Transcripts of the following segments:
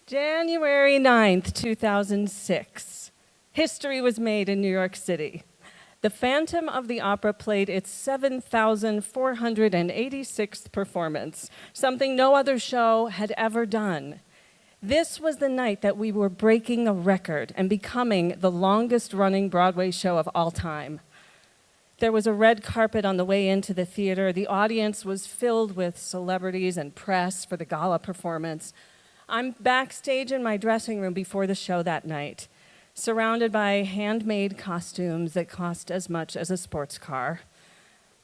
January 9th, 2006. History was made in New York City. The Phantom of the Opera played its 7,486th performance, something no other show had ever done. This was the night that we were breaking a record and becoming the longest-running Broadway show of all time. There was a red carpet on the way into the theater. The audience was filled with celebrities and press for the gala performance. I'm backstage in my dressing room before the show that night, surrounded by handmade costumes that cost as much as a sports car.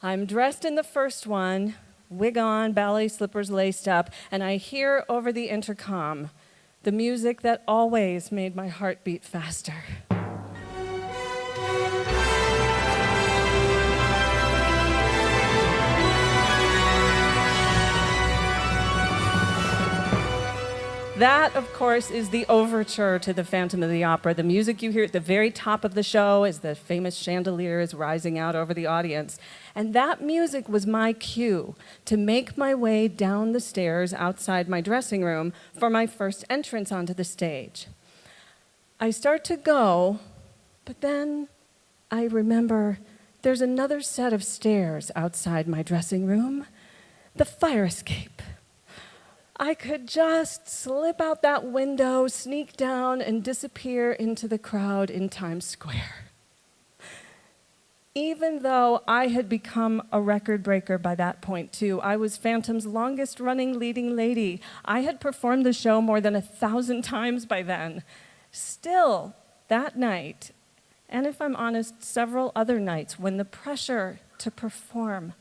I'm dressed in the first one, wig on, ballet slippers laced up, and I hear over the intercom the music that always made my heart beat faster. That, of course, is the overture to The Phantom of the Opera. The music you hear at the very top of the show as the famous chandelier is rising out over the audience. And that music was my cue to make my way down the stairs outside my dressing room for my first entrance onto the stage. I start to go, but then I remember there's another set of stairs outside my dressing room, the fire escape. I could just slip out that window, sneak down, and disappear into the crowd in Times Square. Even though I had become a record breaker by that point, too, I was Phantom's longest-running leading lady. I had performed the show more than 1,000 times by then. Still, that night, and if I'm honest, several other nights, when the pressure to perform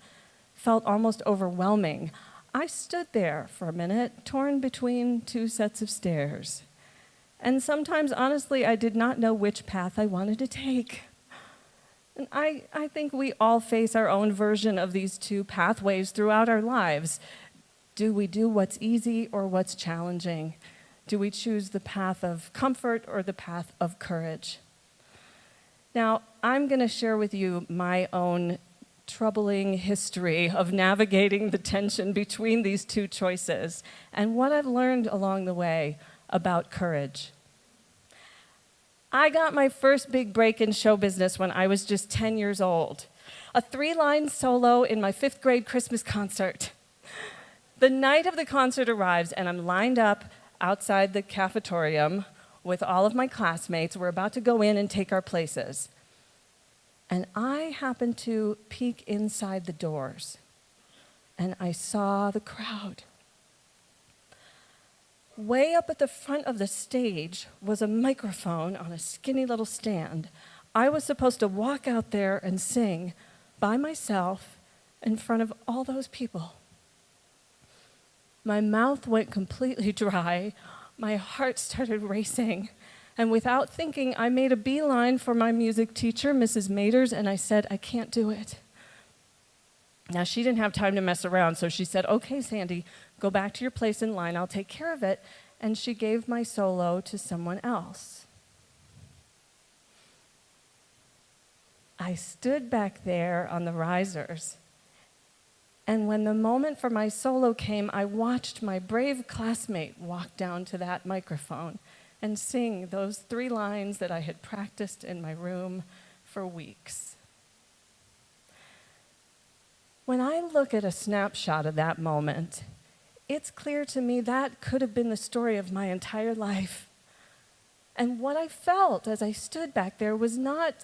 felt almost overwhelming, I stood there for a minute, torn between two sets of stairs. And sometimes, honestly, I did not know which path I wanted to take. And I think we all face our own version of these two pathways throughout our lives. Do we do what's easy or what's challenging? Do we choose the path of comfort or the path of courage? Now, I'm going to share with you my own troubling history of navigating the tension between these two choices and what I've learned along the way about courage. I got my first big break in show business when I was just 10 years old, a 3-line solo in my 5th grade Christmas concert. The night of the concert arrives and I'm lined up outside the cafetorium with all of my classmates. We're about to go in and take our places. And I happened to peek inside the doors, and I saw the crowd. Way up at the front of the stage was a microphone on a skinny little stand. I was supposed to walk out there and sing by myself in front of all those people. My mouth went completely dry. My heart started racing. And without thinking, I made a beeline for my music teacher, Mrs. Maters, and I said, I can't do it. Now, she didn't have time to mess around, so she said, okay, Sandy, go back to your place in line. I'll take care of it. And she gave my solo to someone else. I stood back there on the risers, and when the moment for my solo came, I watched my brave classmate walk down to that microphone and sing those 3 lines that I had practiced in my room for weeks. When I look at a snapshot of that moment, it's clear to me that could have been the story of my entire life. And what I felt as I stood back there was not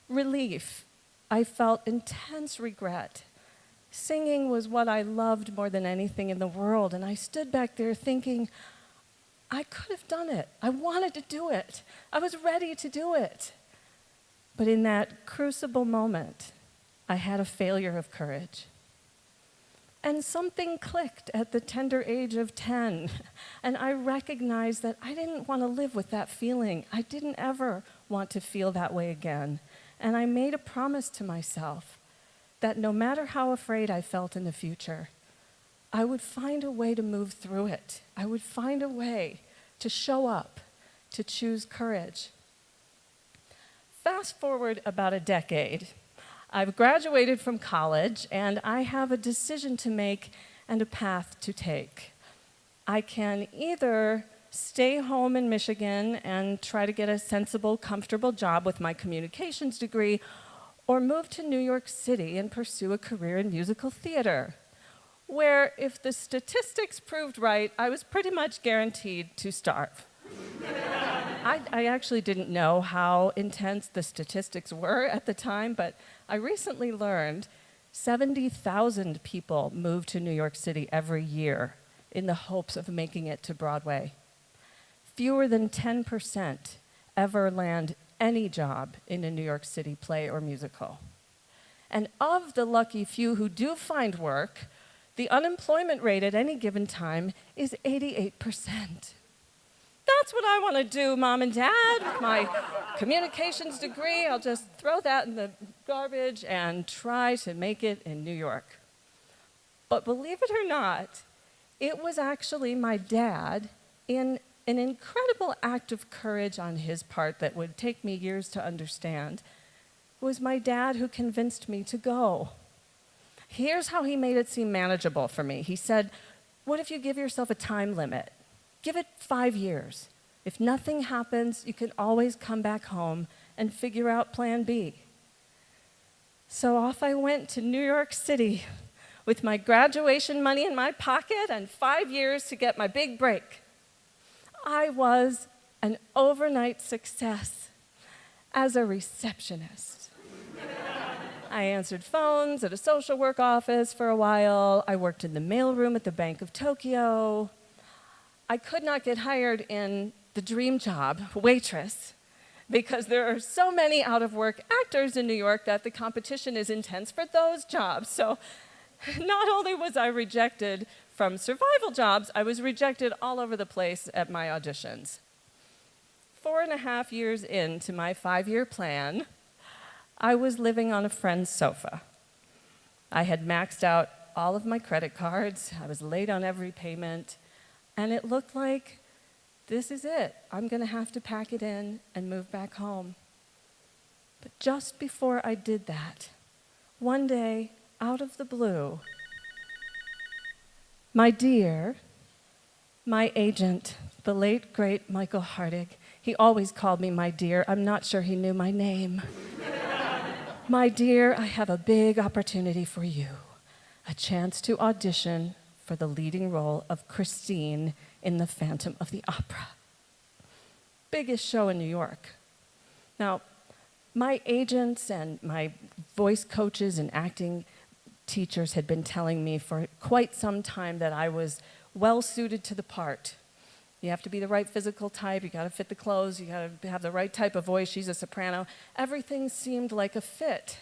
relief. I felt intense regret. Singing was what I loved more than anything in the world, and I stood back there thinking, I could have done it. I wanted to do it. I was ready to do it. But in that crucible moment, I had a failure of courage. And something clicked at the tender age of 10, and I recognized that I didn't want to live with that feeling. I didn't ever want to feel that way again. And I made a promise to myself that no matter how afraid I felt in the future, I would find a way to move through it. I would find a way to show up, to choose courage. Fast forward about a decade. I've graduated from college, and I have a decision to make and a path to take. I can either stay home in Michigan and try to get a sensible, comfortable job with my communications degree, or move to New York City and pursue a career in musical theater, where if the statistics proved right, I was pretty much guaranteed to starve. I actually didn't know how intense the statistics were at the time, but I recently learned 70,000 people move to New York City every year in the hopes of making it to Broadway. Fewer than 10% ever land any job in a New York City play or musical. And of the lucky few who do find work, the unemployment rate at any given time is 88%. That's what I want to do, Mom and Dad. With my communications degree, I'll just throw that in the garbage and try to make it in New York. But believe it or not, it was actually my dad, in an incredible act of courage on his part that would take me years to understand. It was my dad who convinced me to go. Here's how he made it seem manageable for me. He said, "What if you give yourself a time limit? Give it 5 years. If nothing happens, you can always come back home and figure out plan B." So off I went to New York City with my graduation money in my pocket and 5 years to get my big break. I was an overnight success as a receptionist. I answered phones at a social work office for a while. I worked in the mailroom at the Bank of Tokyo. I could not get hired in the dream job, waitress, because there are so many out-of-work actors in New York that the competition is intense for those jobs. So not only was I rejected from survival jobs, I was rejected all over the place at my auditions. 4.5 years into my 5-year plan, I was living on a friend's sofa. I had maxed out all of my credit cards. I was late on every payment. And it looked like, this is it. I'm going to have to pack it in and move back home. But just before I did that, one day, out of the blue, my dear, my agent, the late, great Michael Hardig, he always called me my dear. I'm not sure he knew my name. "My dear, I have a big opportunity for you, a chance to audition for the leading role of Christine in The Phantom of the Opera." Biggest show in New York. Now, my agents and my voice coaches and acting teachers had been telling me for quite some time that I was well suited to the part. You have to be the right physical type, you gotta fit the clothes, you gotta have the right type of voice, she's a soprano. Everything seemed like a fit.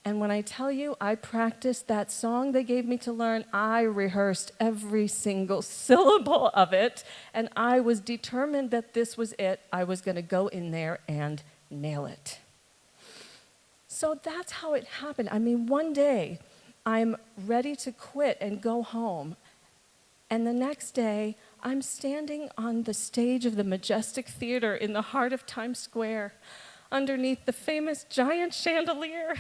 And when I tell you I practiced that song they gave me to learn, I rehearsed every single syllable of it, and I was determined that this was it. I was gonna go in there and nail it. So that's how it happened. I mean, one day, I'm ready to quit and go home, and the next day, I'm standing on the stage of the Majestic Theater in the heart of Times Square, underneath the famous giant chandelier.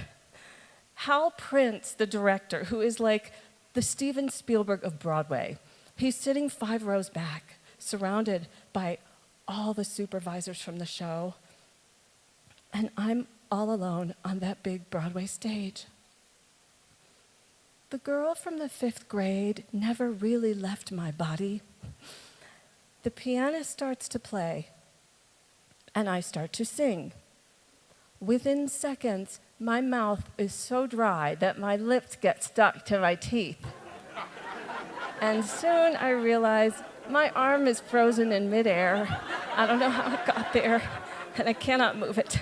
Hal Prince, the director, who is like the Steven Spielberg of Broadway, he's sitting 5 rows back, surrounded by all the supervisors from the show, and I'm all alone on that big Broadway stage. The girl from the 5th grade never really left my body. The pianist starts to play, and I start to sing. Within seconds, my mouth is so dry that my lips get stuck to my teeth. And soon I realize my arm is frozen in midair. I don't know how it got there, and I cannot move it.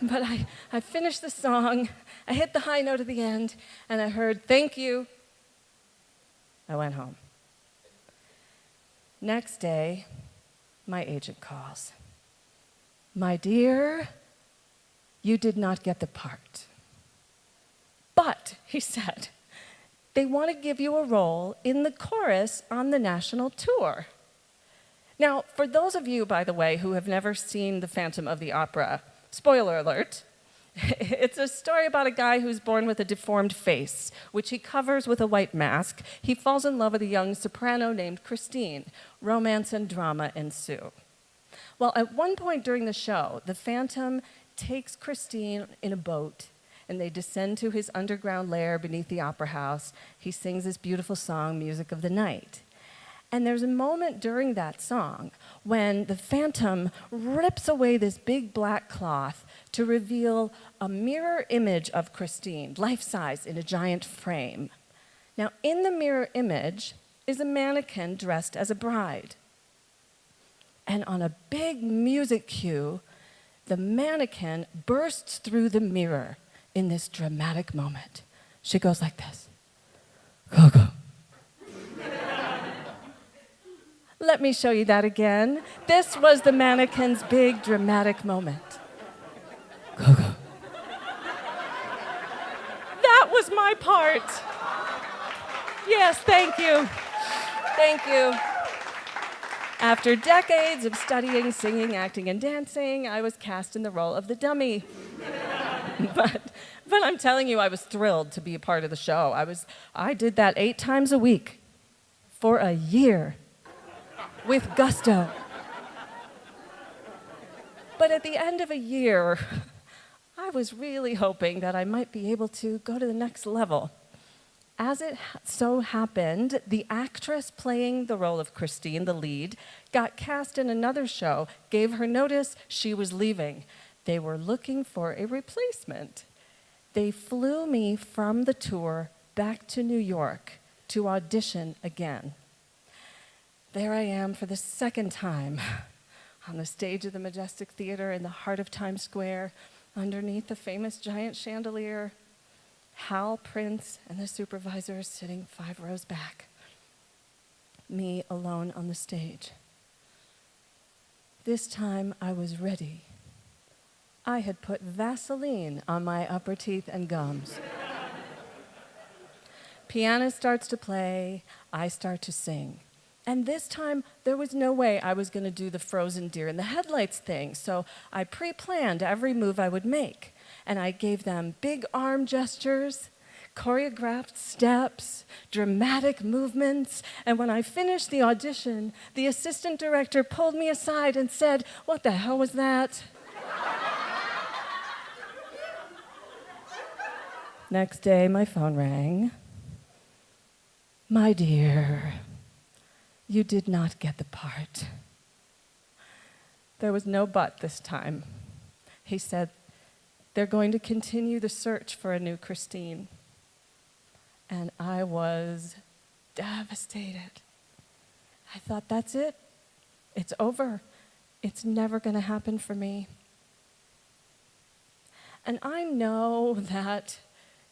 But I finished the song, I hit the high note at the end, and I heard, "Thank you." I went home. Next day, my agent calls. "My dear, you did not get the part. But," he said, "they want to give you a role in the chorus on the national tour." Now, for those of you, by the way, who have never seen The Phantom of the Opera, spoiler alert, It's a story about a guy who's born with a deformed face, which he covers with a white mask. He falls in love with a young soprano named Christine. Romance and drama ensue. Well, at one point during the show, the Phantom takes Christine in a boat, and they descend to his underground lair beneath the opera house. He sings this beautiful song, Music of the Night. And there's a moment during that song when the Phantom rips away this big black cloth to reveal a mirror image of Christine, life-size, in a giant frame. Now, in the mirror image is a mannequin dressed as a bride. And on a big music cue, the mannequin bursts through the mirror in this dramatic moment. She goes like this. Go, go. Let me show you that again. This was the mannequin's big dramatic moment. Go, go. That was my part. Yes, thank you. Thank you. After decades of studying, singing, acting, and dancing, I was cast in the role of the dummy. But I'm telling you, I was thrilled to be a part of the show. I did that 8 times a week for a year with gusto. But at the end of a year, I was really hoping that I might be able to go to the next level. As it so happened, the actress playing the role of Christine, the lead, got cast in another show, gave her notice she was leaving. They were looking for a replacement. They flew me from the tour back to New York to audition again. There I am for the second time on the stage of the Majestic Theater in the heart of Times Square, underneath the famous giant chandelier. Hal, Prince, and the supervisor sitting 5 rows back. Me alone on the stage. This time I was ready. I had put Vaseline on my upper teeth and gums. Piano starts to play, I start to sing. And this time, there was no way I was going to do the frozen deer in the headlights thing, so I pre-planned every move I would make. And I gave them big arm gestures, choreographed steps, dramatic movements. And when I finished the audition, the assistant director pulled me aside and said, "What the hell was that?" Next day, my phone rang. "My dear, you did not get the part." There was no but this time. He said, "They're going to continue the search for a new Christine." And I was devastated. I thought, that's it. It's over. It's never going to happen for me. And I know that,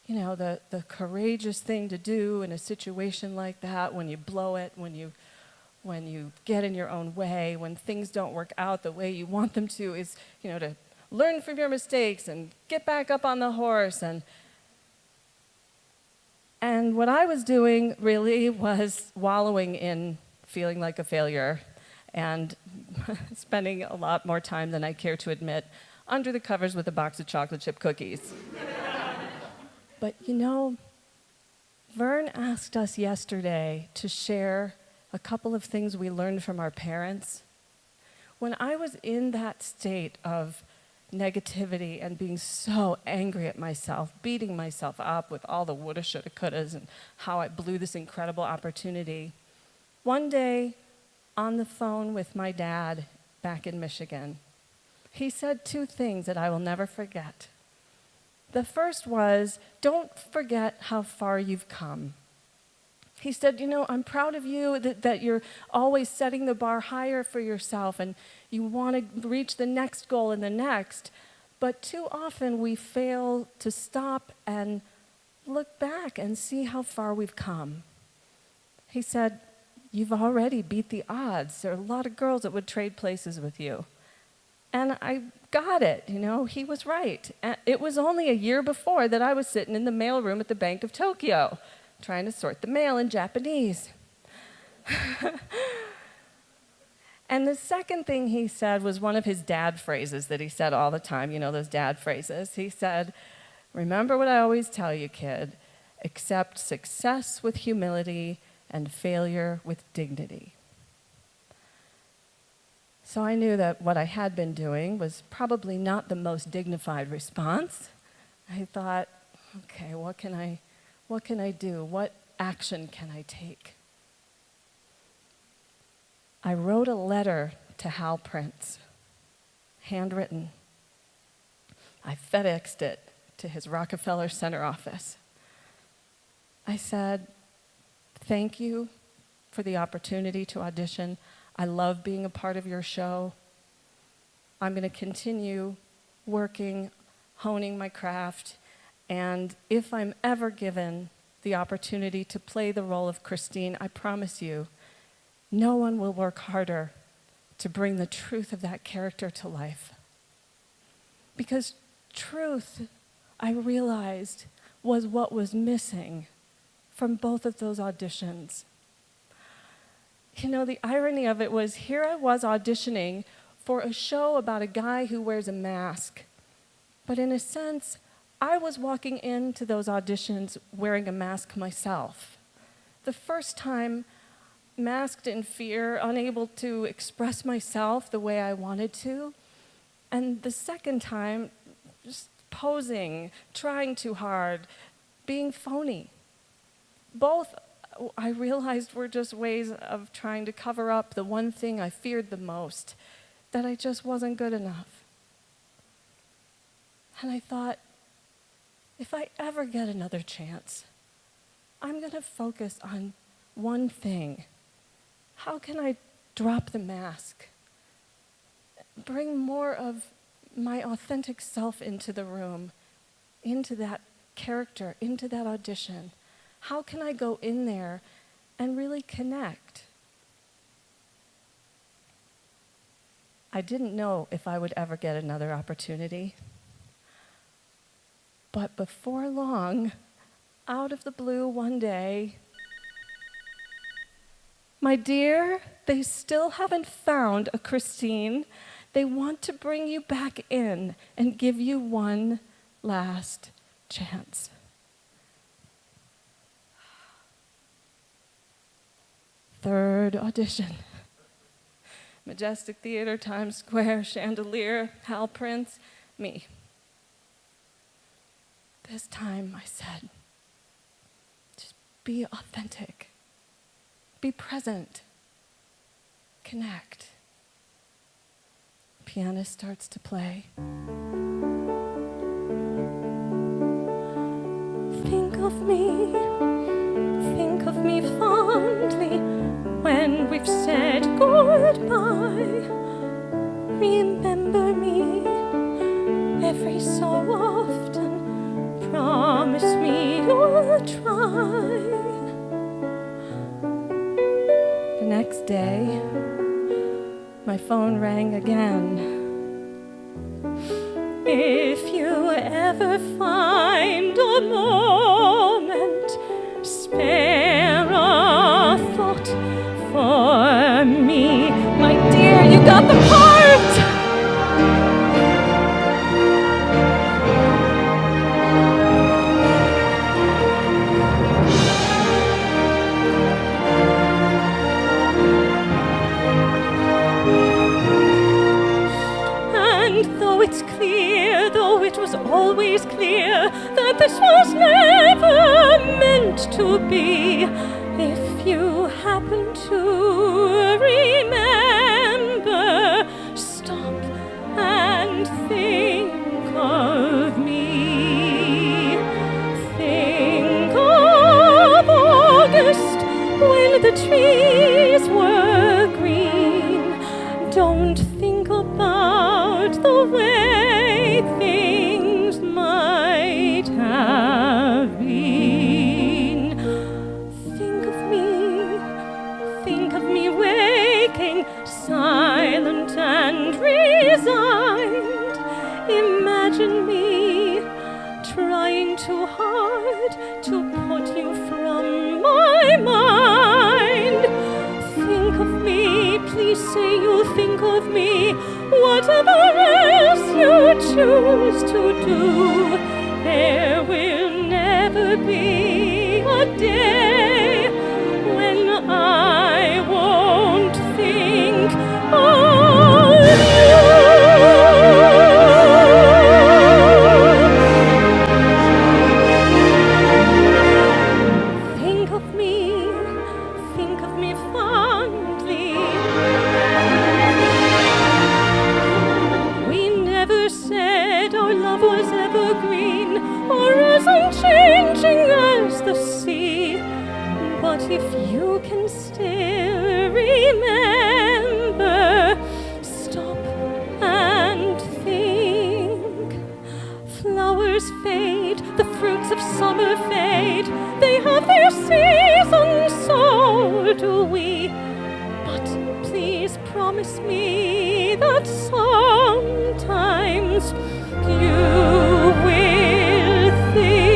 the courageous thing to do in a situation like that, when you blow it, when you get in your own way, when things don't work out the way you want them to, is, to learn from your mistakes and get back up on the horse. And what I was doing really was wallowing in feeling like a failure and spending a lot more time than I care to admit under the covers with a box of chocolate chip cookies. But Vern asked us yesterday to share a couple of things we learned from our parents. When I was in that state of negativity and being so angry at myself, beating myself up with all the woulda, shoulda, couldas, and how I blew this incredible opportunity, one day on the phone with my dad back in Michigan, he said 2 things that I will never forget. The first was, "Don't forget how far you've come." He said, "I'm proud of you that you're always setting the bar higher for yourself and you want to reach the next goal and the next. But too often we fail to stop and look back and see how far we've come." He said, "You've already beat the odds. There are a lot of girls that would trade places with you." And I got it, he was right. It was only a year before that I was sitting in the mailroom at the Bank of Tokyo, trying to sort the mail in Japanese. And the second thing he said was one of his dad phrases that he said all the time, you know, those dad phrases. He said, "Remember what I always tell you, kid, accept success with humility and failure with dignity." So I knew that what I had been doing was probably not the most dignified response. I thought, okay, what can I do? What action can I take? I wrote a letter to Hal Prince, handwritten. I FedExed it to his Rockefeller Center office. I said, "Thank you for the opportunity to audition. I love being a part of your show. I'm going to continue working, honing my craft, and if I'm ever given the opportunity to play the role of Christine, I promise you, no one will work harder to bring the truth of that character to life." Because truth, I realized, was what was missing from both of those auditions. You know, the irony of it was, here I was auditioning for a show about a guy who wears a mask. But in a sense, I was walking into those auditions wearing a mask myself. The first time, masked in fear, unable to express myself the way I wanted to. And the second time, just posing, trying too hard, being phony. Both, I realized, were just ways of trying to cover up the one thing I feared the most, that I just wasn't good enough. And I thought, if I ever get another chance, I'm going to focus on one thing. How can I drop the mask? Bring more of my authentic self into the room, into that character, into that audition? How can I go in there and really connect? I didn't know if I would ever get another opportunity. But before long, out of the blue one day, "My dear, they still haven't found a Christine. They want to bring you back in and give you one last chance." Third audition. Majestic Theater, Times Square, chandelier, Hal Prince, me. This time I said, just be authentic. Be present. Connect. Piano starts to play. Think of me fondly when we've said goodbye. Remember me every so often. Promise me you'll try. The next day, my phone rang again. If you ever find a moment, spare a thought for me. My dear, you got the part! Though it was always clear that this was never meant to be, if you happen to remember, stop and think of me. Think of August when the trees were green. Don't think about the way things might have been. Think of me waking, silent and resigned. Imagine me trying too hard to put you from my mind. used to do. There will never be a day when I won't think of you. Think of me fondly. We never said our love was evergreen or as unchanging as the sea. But if you can still remember, stop and think. Flowers fade, the fruits of summer fade. They have their seasons, so do we. But please promise me that sometimes you will think.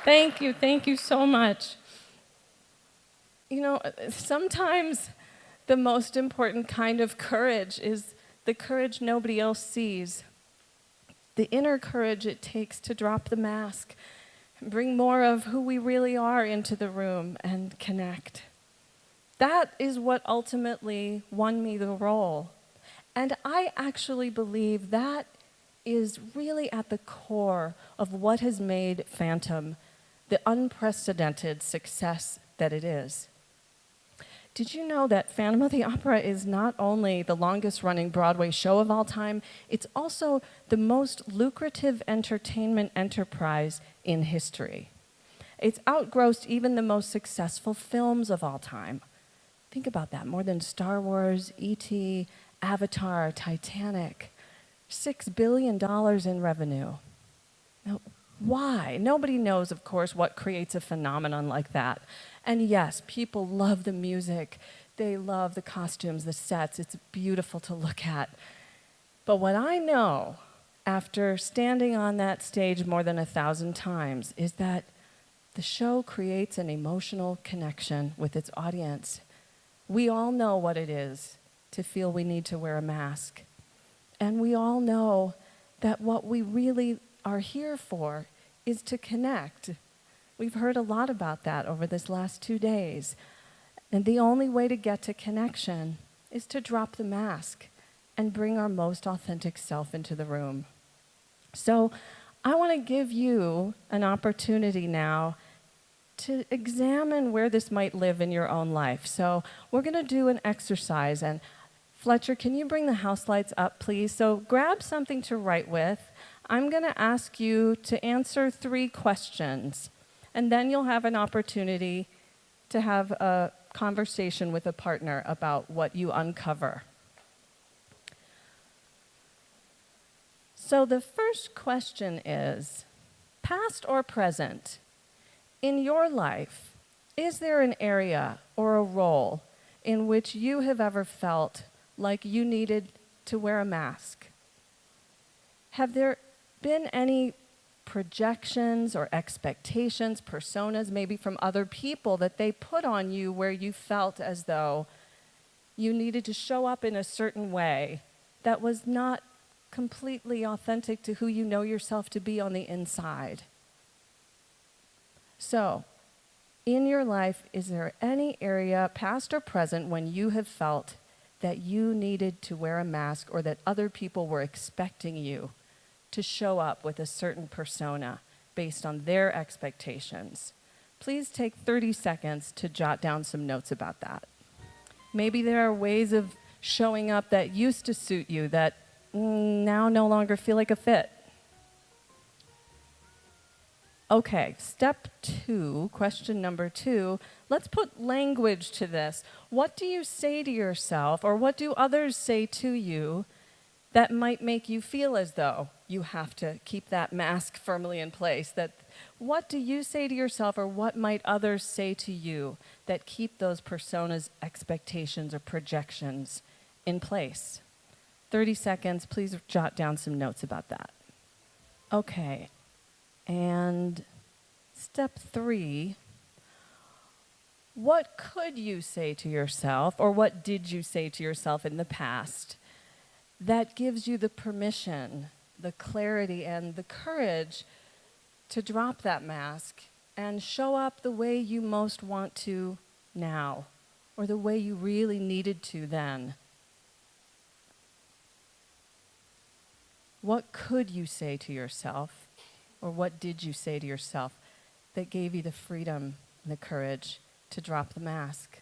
Thank you. Thank you so much. Thank you so much. You know, sometimes the most important kind of courage is the courage nobody else sees. The inner courage it takes to drop the mask, bring more of who we really are into the room and connect. That is what ultimately won me the role. And I actually believe that is really at the core of what has made Phantom the unprecedented success that it is. Did you know that Phantom of the Opera is not only the longest running Broadway show of all time, it's also the most lucrative entertainment enterprise in history. It's outgrossed even the most successful films of all time. Think about that, more than Star Wars, E.T., Avatar, Titanic, $6 billion in revenue. Now, why? Nobody knows, of course, what creates a phenomenon like that. And yes, people love the music. They love the costumes, the sets. It's beautiful to look at. But what I know, after standing on that stage more than 1,000 times, is that the show creates an emotional connection with its audience. We all know what it is to feel we need to wear a mask. And we all know that what we really are here for is to connect. We've heard a lot about that over this last 2 days. And the only way to get to connection is to drop the mask and bring our most authentic self into the room. So I want to give you an opportunity now to examine where this might live in your own life. So we're going to do an exercise. And Fletcher, can you bring the house lights up, please? So grab something to write with. I'm going to ask you to answer 3 questions, and then you'll have an opportunity to have a conversation with a partner about what you uncover. So the first question is, past or present, in your life, is there an area or a role in which you have ever felt like you needed to wear a mask? Have there been any projections or expectations, personas, maybe from other people that they put on you where you felt as though you needed to show up in a certain way that was not completely authentic to who you know yourself to be on the inside? So, in your life, is there any area, past or present, when you have felt that you needed to wear a mask or that other people were expecting you to show up with a certain persona based on their expectations? Please take 30 seconds to jot down some notes about that. Maybe there are ways of showing up that used to suit you that now no longer feel like a fit. Okay, step 2, question number 2, let's put language to this. What do you say to yourself, or what do others say to you that might make you feel as though you have to keep that mask firmly in place? What do you say to yourself, or what might others say to you that keep those personas, expectations, or projections in place? 30 seconds, please jot down some notes about that. Okay. And step 3, what could you say to yourself, or what did you say to yourself in the past that gives you the permission, the clarity, and the courage to drop that mask and show up the way you most want to now, or the way you really needed to then? What could you say to yourself? Or what did you say to yourself that gave you the freedom and the courage to drop the mask?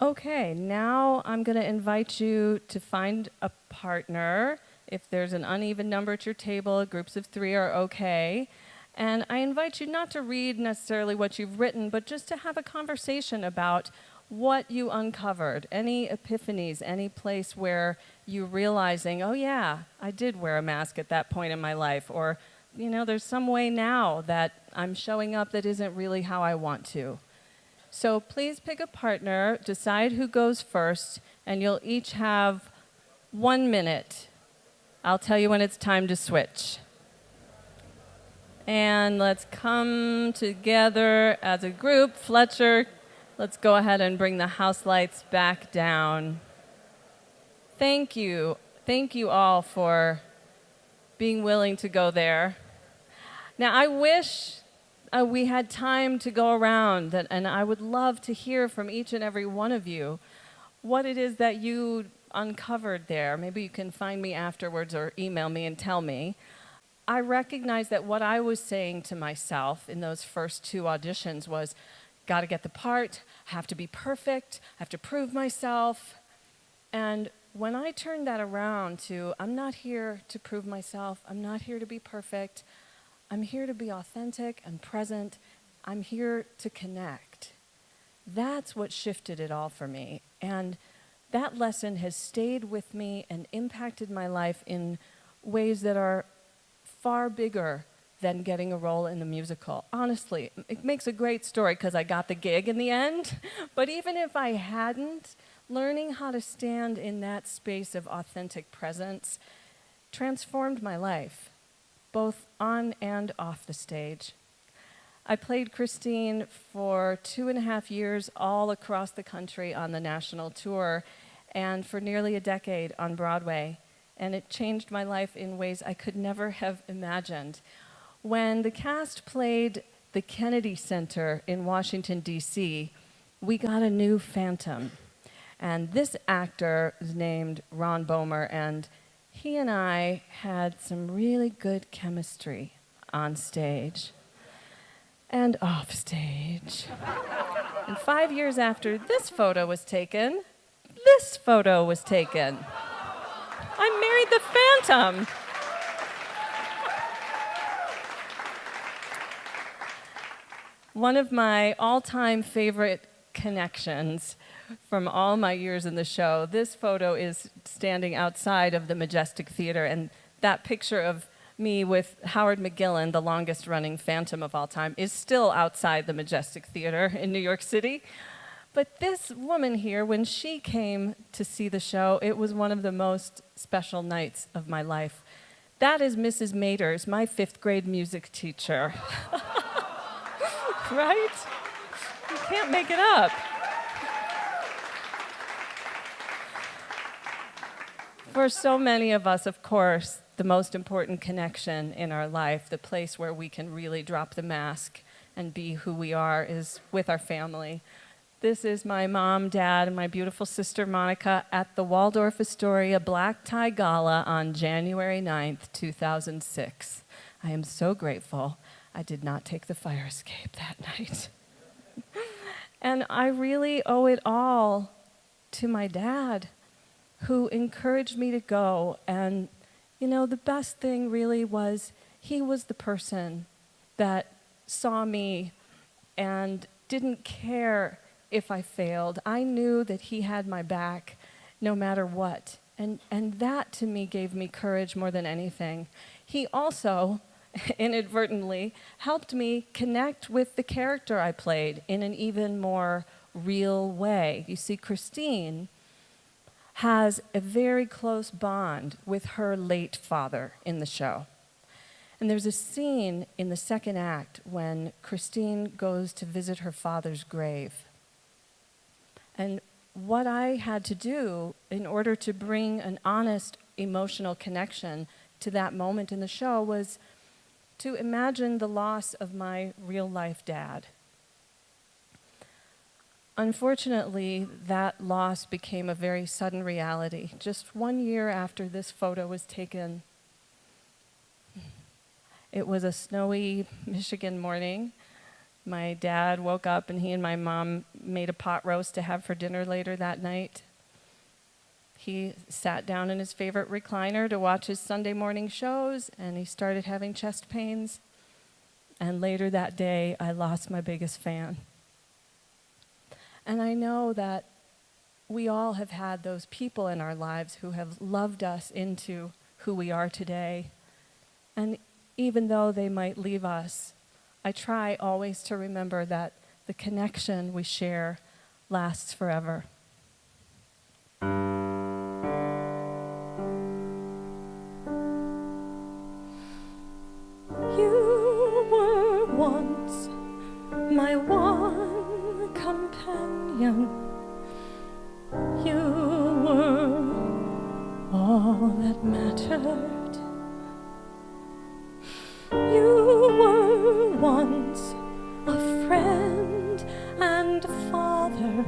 Okay, now I'm going to invite you to find a partner. If there's an uneven number at your table, groups of 3 are okay. And I invite you not to read necessarily what you've written, but just to have a conversation about what you uncovered, any epiphanies, any place where you're realizing, oh yeah, I did wear a mask at that point in my life, or there's some way now that I'm showing up that isn't really how I want to. So please pick a partner, decide who goes first, and you'll each have 1 minute. I'll tell you when it's time to switch. And let's come together as a group. Fletcher, let's go ahead and bring the house lights back down. Thank you. Thank you all for being willing to go there. Now, I wish we had time to go around, and I would love to hear from each and every one of you what it is that you uncovered there. Maybe you can find me afterwards or email me and tell me. I recognize that what I was saying to myself in those first 2 auditions was, got to get the part, have to be perfect, have to prove myself. And when I turned that around to, I'm not here to prove myself, I'm not here to be perfect, I'm here to be authentic and present. I'm here to connect. That's what shifted it all for me. And that lesson has stayed with me and impacted my life in ways that are far bigger than getting a role in the musical. Honestly, it makes a great story because I got the gig in the end. But even if I hadn't, learning how to stand in that space of authentic presence transformed my life, both on and off the stage. I played Christine for 2.5 years all across the country on the national tour, and for nearly a decade on Broadway. And it changed my life in ways I could never have imagined. When the cast played the Kennedy Center in Washington, D.C., we got a new Phantom. And this actor is named Ron Bomer, and he and I had some really good chemistry on stage and off stage. And 5 years after this photo was taken, this photo was taken. I married the Phantom. One of my all-time favorite connections from all my years in the show, this photo is standing outside of the Majestic Theater, and that picture of me with Howard McGillen, the longest-running Phantom of all time, is still outside the Majestic Theater in New York City. But this woman here, when she came to see the show, it was one of the most special nights of my life. That is Mrs. Maters, my 5th grade music teacher. Right? You can't make it up. For so many of us, of course, the most important connection in our life, the place where we can really drop the mask and be who we are, is with our family. This is my mom, dad, and my beautiful sister, Monica, at the Waldorf Astoria Black Tie Gala on January 9th, 2006. I am so grateful I did not take the fire escape that night. And I really owe it all to my dad, who encouraged me to go. And, the best thing really was he was the person that saw me and didn't care if I failed. I knew that he had my back no matter what. And that to me gave me courage more than anything. He also, inadvertently, helped me connect with the character I played in an even more real way. You see, Christine has a very close bond with her late father in the show. And there's a scene in the second act when Christine goes to visit her father's grave. And what I had to do in order to bring an honest emotional connection to that moment in the show was to imagine the loss of my real-life dad. Unfortunately, that loss became a very sudden reality. Just 1 year after this photo was taken, it was a snowy Michigan morning. My dad woke up and he and my mom made a pot roast to have for dinner later that night. He sat down in his favorite recliner to watch his Sunday morning shows, and he started having chest pains. And later that day, I lost my biggest fan. And I know that we all have had those people in our lives who have loved us into who we are today. And even though they might leave us, I try always to remember that the connection we share lasts forever. You were once my one companion. You were all that mattered. You were once a friend and a father.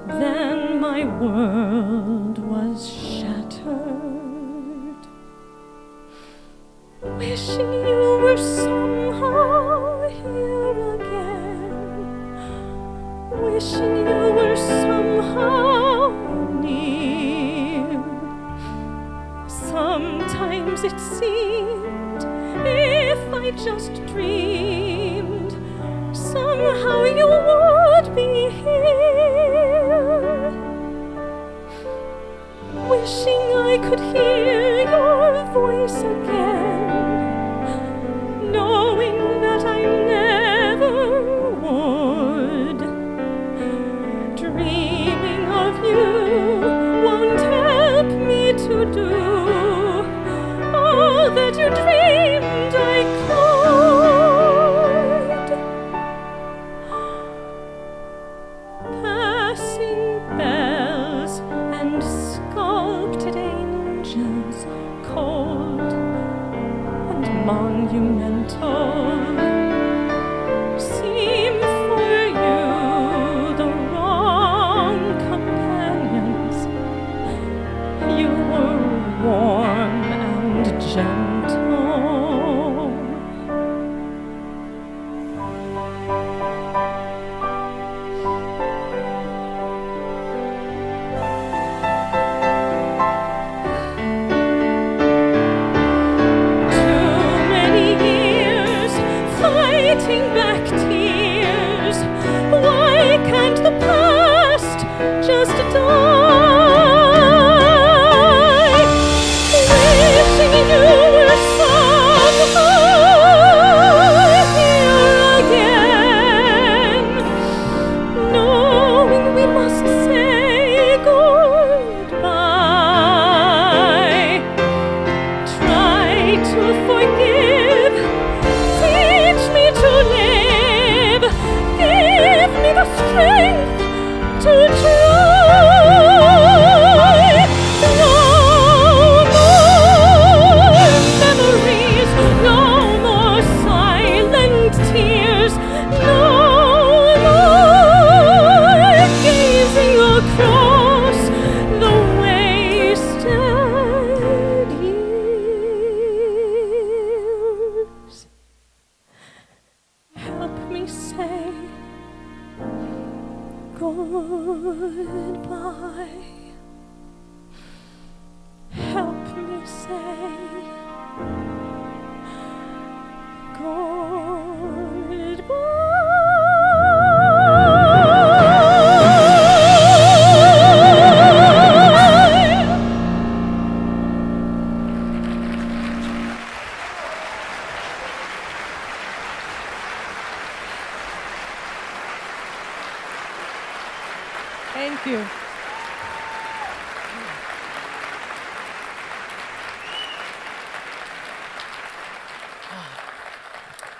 Then my world was shattered. Wishing you were somehow here again. Wishing you were somehow near. Sometimes it seemed, if I just dreamed, somehow you would be here. Wishing I could hear your voice again, knowing that I never would. Dreaming of you won't help me to do all that you dreamed I could. Passing bells and sculpted angels, cold and monumental, seem for you the wrong companions. You were warm and gentle. Too many years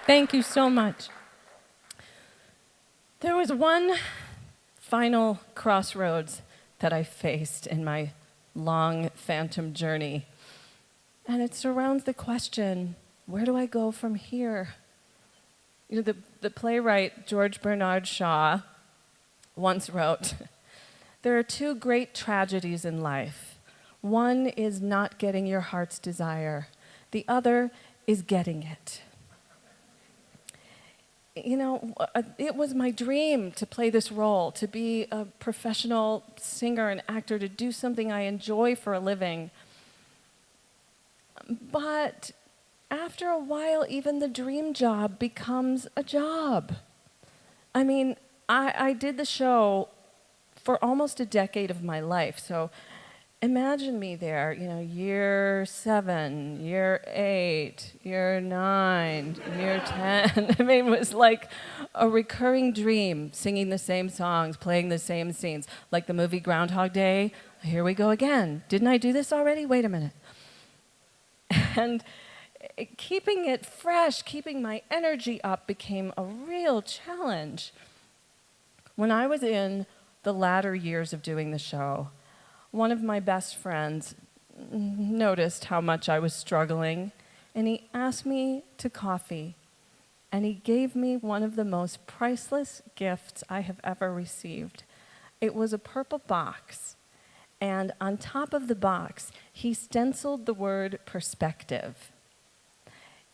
Thank you so much. There was one final crossroads that I faced in my long phantom journey, and it surrounds the question, where do I go from here? You know, the playwright George Bernard Shaw once wrote, there are two great tragedies in life. One is not getting your heart's desire. The other is getting it. You know, it was my dream to play this role, to be a professional singer and actor, to do something I enjoy for a living. But after a while, even the dream job becomes a job. I mean, I did the show for almost a decade of my life, so imagine me there, you know, year 7, year 8, year 9, year 10. I mean, it was like a recurring dream, singing the same songs, playing the same scenes, like the movie Groundhog Day. Here we go again. Didn't I do this already? Wait a minute. And keeping it fresh, keeping my energy up became a real challenge. When I was in the latter years of doing the show, one of my best friends noticed how much I was struggling, and he asked me to coffee, and he gave me one of the most priceless gifts I have ever received. It was a purple box, and on top of the box, he stenciled the word perspective.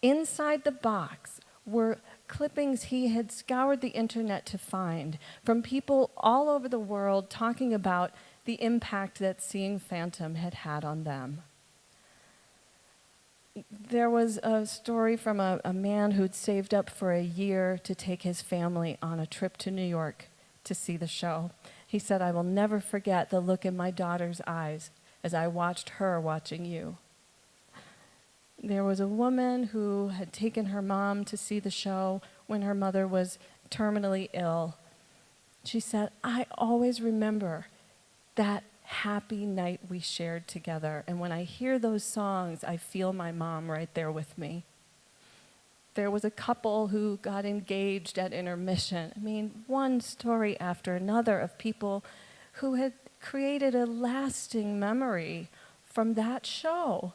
Inside the box were clippings he had scoured the internet to find from people all over the world talking about the impact that seeing Phantom had had on them. There was a story from a man who'd saved up for a year to take his family on a trip to New York to see the show. He said, "I will never forget the look in my daughter's eyes as I watched her watching you." There was a woman who had taken her mom to see the show when her mother was terminally ill. She said, "I always remember that happy night we shared together. And when I hear those songs, I feel my mom right there with me." There was a couple who got engaged at intermission. I mean, one story after another of people who had created a lasting memory from that show.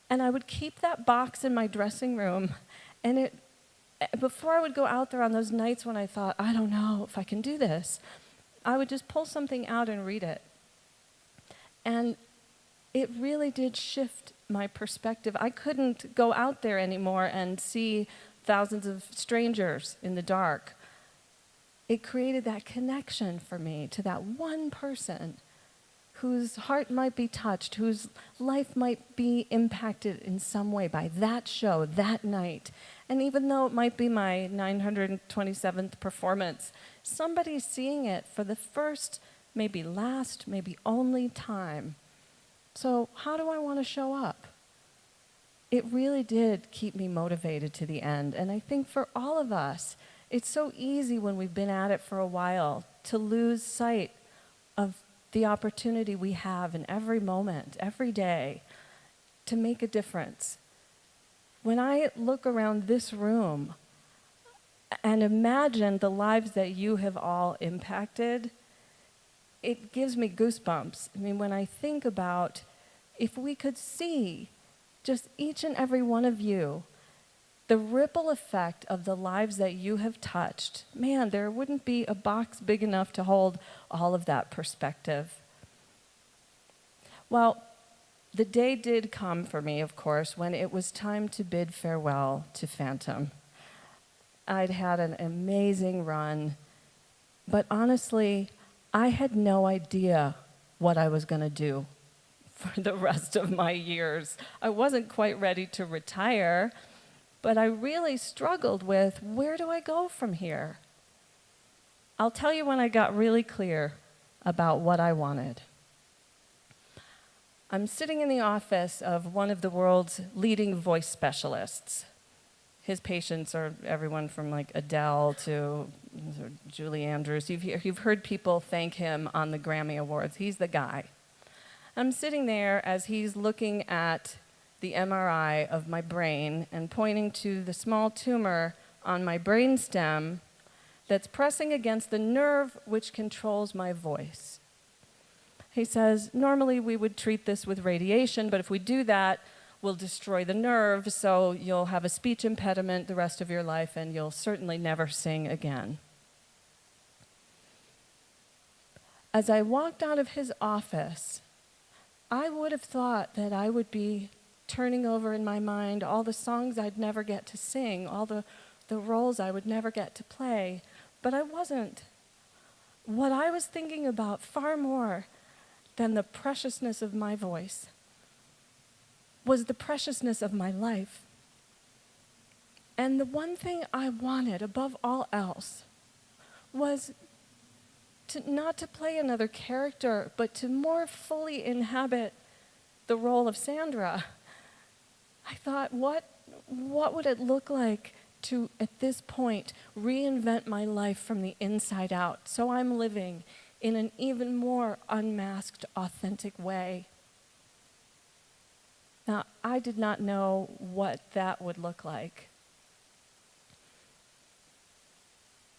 And I would keep that box in my dressing room, and before I would go out there on those nights when I thought, I don't know if I can do this, I would just pull something out and read it. And it really did shift my perspective. I couldn't go out there anymore and see thousands of strangers in the dark. It created that connection for me to that one person whose heart might be touched, whose life might be impacted in some way by that show, that night. And even though it might be my 927th performance, somebody's seeing it for the first, maybe last, maybe only time. So how do I want to show up? It really did keep me motivated to the end. And I think for all of us, it's so easy when we've been at it for a while to lose sight of the opportunity we have in every moment, every day, to make a difference. When I look around this room and imagine the lives that you have all impacted, it gives me goosebumps. I mean, when I think about if we could see just each and every one of you, the ripple effect of the lives that you have touched, man, there wouldn't be a box big enough to hold all of that perspective. Well, the day did come for me, of course, when it was time to bid farewell to Phantom. I'd had an amazing run, but honestly, I had no idea what I was going to do for the rest of my years. I wasn't quite ready to retire, but I really struggled with, where do I go from here? I'll tell you when I got really clear about what I wanted. I'm sitting in the office of one of the world's leading voice specialists. His patients are everyone from like Adele to Julie Andrews. You've heard people thank him on the Grammy Awards. He's the guy. I'm sitting there as he's looking at the MRI of my brain and pointing to the small tumor on my brainstem that's pressing against the nerve which controls my voice. He says, normally we would treat this with radiation, but if we do that, we'll destroy the nerve, so you'll have a speech impediment the rest of your life, and you'll certainly never sing again. As I walked out of his office, I would have thought that I would be turning over in my mind all the songs I'd never get to sing, all the roles I would never get to play, but I wasn't. What I was thinking about far more than the preciousness of my voice was the preciousness of my life. And the one thing I wanted above all else was not to play another character, but to more fully inhabit the role of Sandra. I thought, what would it look like to, at this point, reinvent my life from the inside out, so I'm living in an even more unmasked, authentic way? Now, I did not know what that would look like.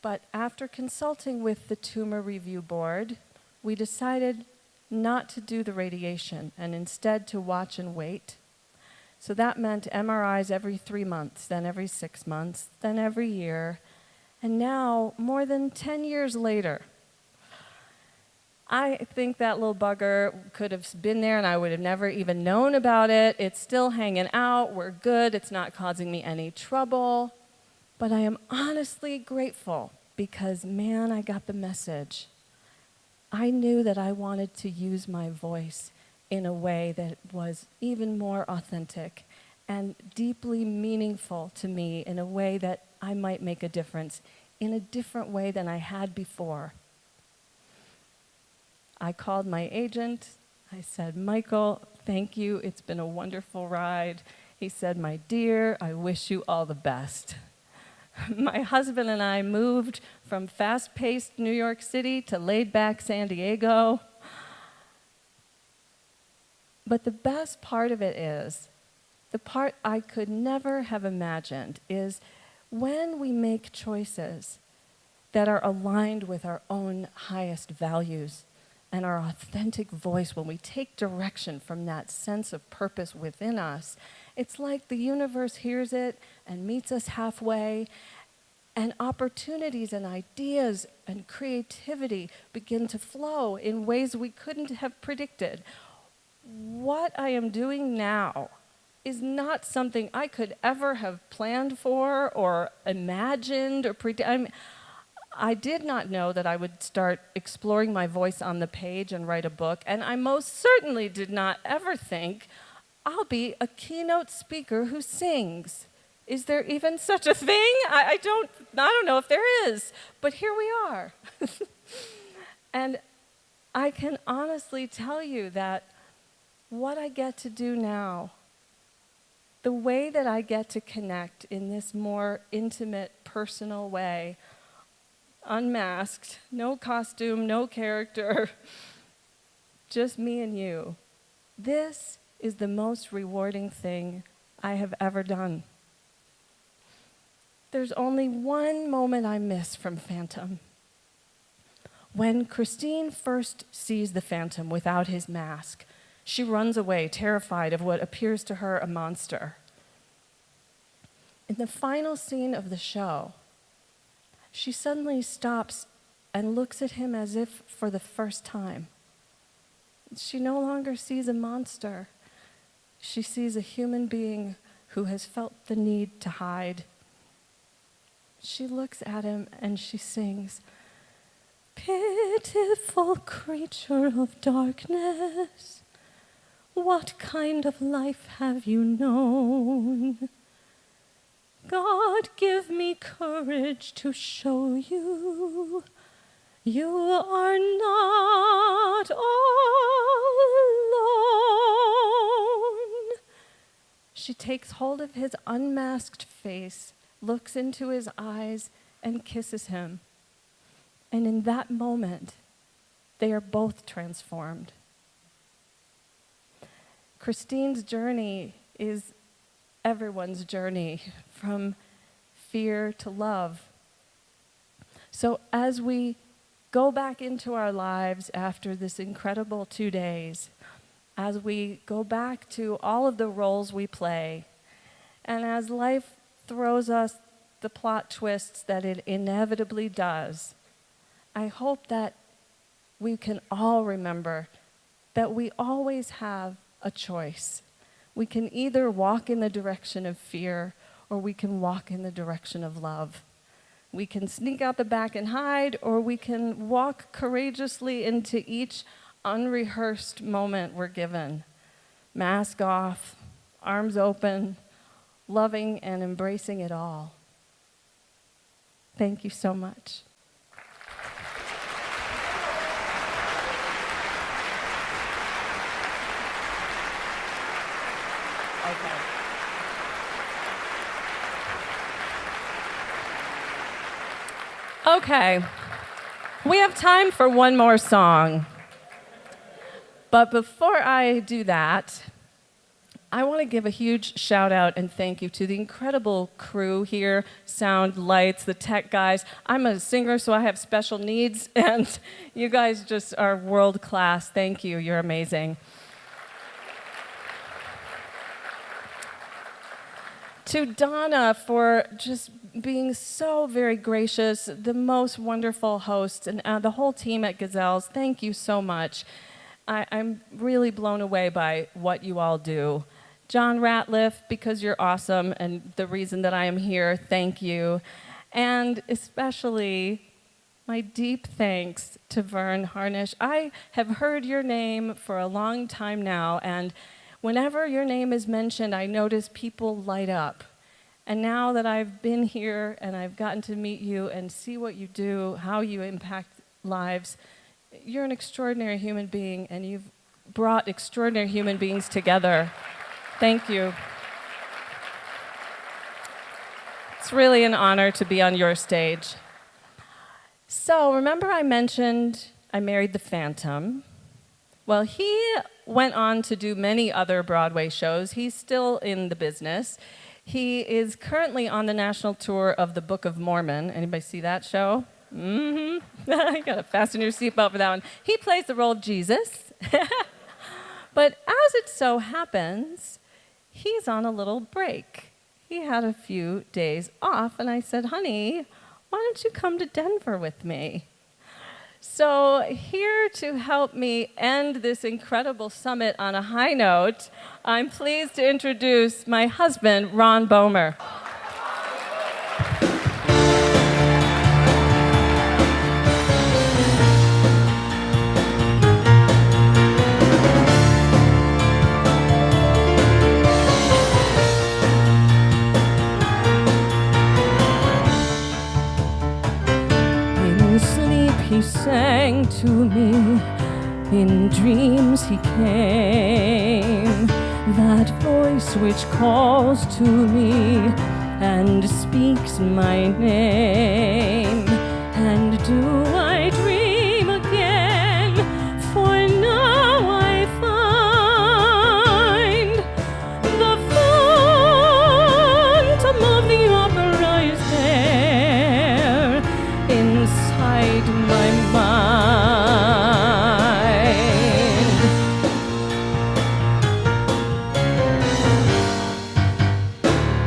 But after consulting with the Tumor Review Board, we decided not to do the radiation and instead to watch and wait. So that meant MRIs every 3 months, then every 6 months, then every year. And now, more than 10 years later, I think that little bugger could have been there and I would have never even known about it. It's still hanging out. We're good. It's not causing me any trouble. But I am honestly grateful because, man, I got the message. I knew that I wanted to use my voice in a way that was even more authentic and deeply meaningful to me, in a way that I might make a difference in a different way than I had before. I called my agent. I said, Michael, thank you. It's been a wonderful ride. He said, my dear, I wish you all the best. My husband and I moved from fast-paced New York City to laid-back San Diego. But the best part of it is, the part I could never have imagined, is when we make choices that are aligned with our own highest values and our authentic voice, when we take direction from that sense of purpose within us, it's like the universe hears it and meets us halfway, and opportunities and ideas and creativity begin to flow in ways we couldn't have predicted. What I am doing now is not something I could ever have planned for or imagined or I did not know that I would start exploring my voice on the page and write a book, and I most certainly did not ever think I'll be a keynote speaker who sings. Is there even such a thing? I don't know if there is, but here we are. And I can honestly tell you that what I get to do now, the way that I get to connect in this more intimate, personal way, unmasked, no costume, no character, just me and you. This is the most rewarding thing I have ever done. There's only one moment I miss from Phantom. When Christine first sees the Phantom without his mask, she runs away, terrified of what appears to her a monster. In the final scene of the show, she suddenly stops and looks at him as if for the first time. She no longer sees a monster. She sees a human being who has felt the need to hide. She looks at him and she sings, "Pitiful creature of darkness, what kind of life have you known? God, give me courage to show you, you are not all alone." She takes hold of his unmasked face, looks into his eyes, and kisses him. And in that moment, they are both transformed. Christine's journey is everyone's journey from fear to love. So as we go back into our lives after this incredible 2 days, as we go back to all of the roles we play, and as life throws us the plot twists that it inevitably does, I hope that we can all remember that we always have a choice. We can either walk in the direction of fear or we can walk in the direction of love. We can sneak out the back and hide, or we can walk courageously into each unrehearsed moment we're given. Mask off, arms open, loving and embracing it all. Thank you so much. Okay, we have time for one more song. But before I do that, I want to give a huge shout out and thank you to the incredible crew here, sound, lights, the tech guys. I'm a singer, so I have special needs, and you guys just are world class. Thank you, you're amazing. To Donna for just being so very gracious, the most wonderful host, and the whole team at Gazelles, thank you so much. I'm really blown away by what you all do. John Ratliff, because you're awesome and the reason that I am here, thank you. And especially my deep thanks to Vern Harnish. I have heard your name for a long time now, and whenever your name is mentioned, I notice people light up. And now that I've been here and I've gotten to meet you and see what you do, how you impact lives, you're an extraordinary human being, and you've brought extraordinary human beings together. Thank you. It's really an honor to be on your stage. So remember I mentioned I married the Phantom? Well, he went on to do many other Broadway shows. He's still in the business. He is currently on the national tour of the Book of Mormon. Anybody see that show? Mm-hmm. You gotta fasten your seatbelt for that one. He plays the role of Jesus. But as it so happens, he's on a little break. He had a few days off, and I said, honey, why don't you come to Denver with me? So here to help me end this incredible summit on a high note, I'm pleased to introduce my husband, Ron Bomer. He sang to me, in dreams he came, that voice which calls to me and speaks my name. And do I dream again? For now I find the phantom of the opera is there inside my mind.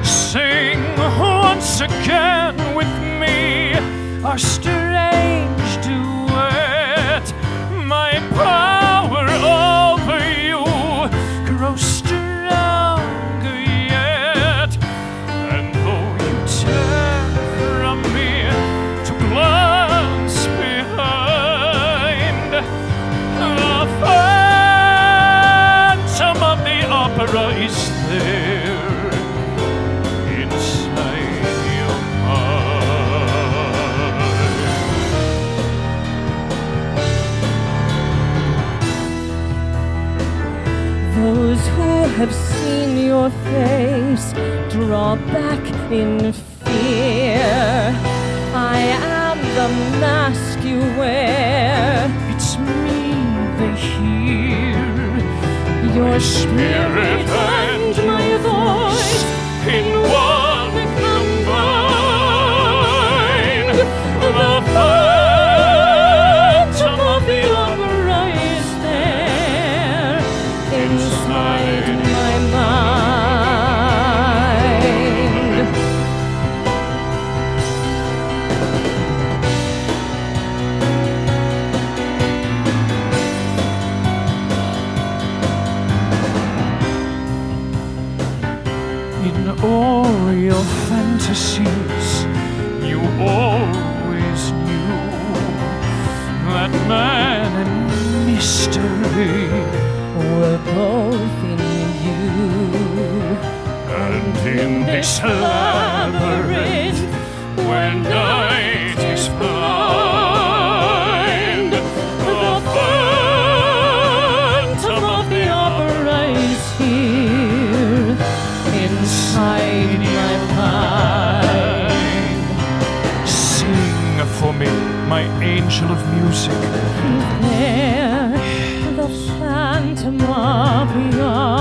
Sing once again with me our strange duet. My power over you grows stronger yet, and though you turn from me to glance behind, the phantom of the opera is there inside your mind. Those who have seen your face draw back in fear. I am the mask you wear. It's me they hear, Your spirit and my voice inside my mind. In all your fantasies, you always knew that man and mystery We're both in you. and in this labyrinth where night is blind, the phantom of the opera is Here inside my mind. Sing for me, my angel of music. There, the phantom of the